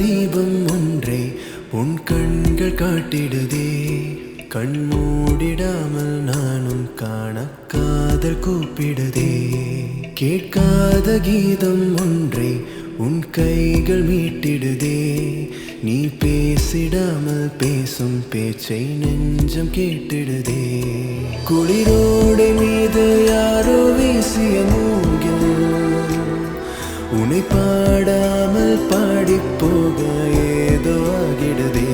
தீபம் ஒன்றை உன் கண்கள் காட்டிடுதே. கண்மூடிடாமல் நானும் காண காதல் கூப்பிடுதே. கேட்காத கீதம் ஒன்றை உன் கைகள் மீட்டிடுதே. நீ பேசிடாமல் பேசும் பேச்சை நெஞ்சம் கேட்டிடுதே. குளிரோடை மீது யாரோ வீசிய மூங்கில் உன்னை பாடாமல் பாடிப்போக ஏதோ ஆகிடுதே.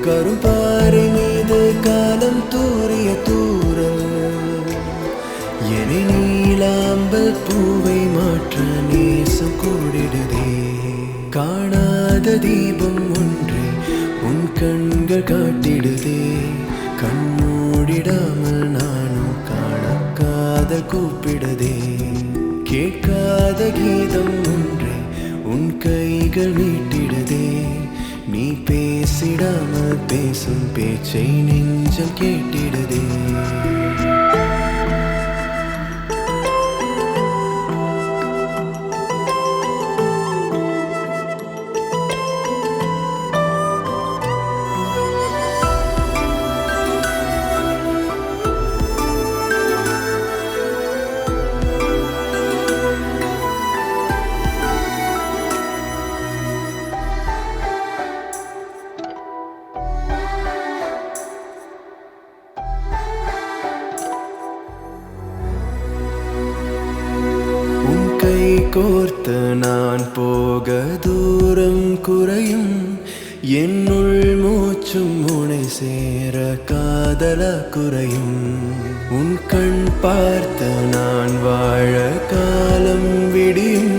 கரும்பாறை மீது காலம் தூறிய தூரல் என்னை நீலாம்பல் பூவை மாற்ற நேசம் கூடிடுதே. காணாத தீபம் ஒன்றை உன் கண்கள் காட்டிடுதே. கண்மூடிடாமல் நானும் காண காதல் கூப்பிடுதே. கேட்காத கீதம் ஒன்றை உன் கைகள் மீட்டிடுதே. நீ பேசிடாமல் பேசும் பேச்சை நெஞ்சம் கேட்டிடுதே. கை கோர்த்து நான் போக தூரம் குறையும். என்னுள் மூச்சும் உனை சேர காதல குறையும். உன் கண் பார்த்து நான் வாழ காலம் விடியும்.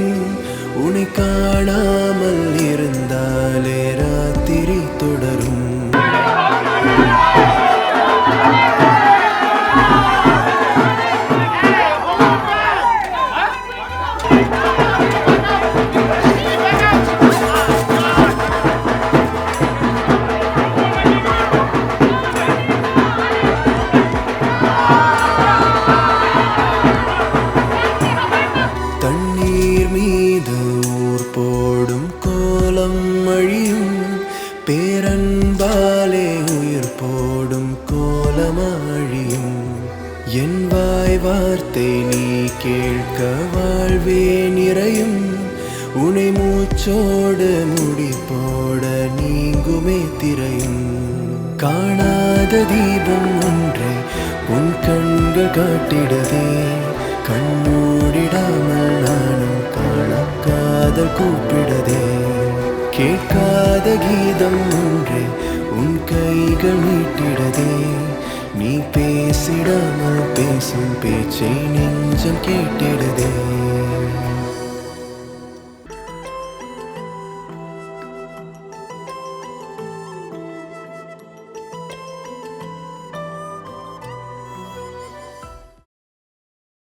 உன்னை காணாமல் இருந்தாலே ராத்திரி தொடரும். தண்ணீர் மீது ஊர் போடும் கோலம் அழியும். பேரன்பாலே உயிர் போடும் கோலமாழியும். என் வாய் வார்த்தை நீ கேட்க வாழ்வே நிறையும். உனை மூச்சோடு முடி போட நீங்குமே திரையும். காணாத தீபம் ஒன்றை உன் கண்கள் காட்டிடுதே. கண்மூடிடாமல் நானும் காண காதல் கூப்பிடுதே. கேட்காத கீதம் ஒன்றை உன் கைகள் மீட்டிடுதே. நீ பேசிடாமல் பேசும் பேச்சை நெஞ்சம் கேட்டிடுதே.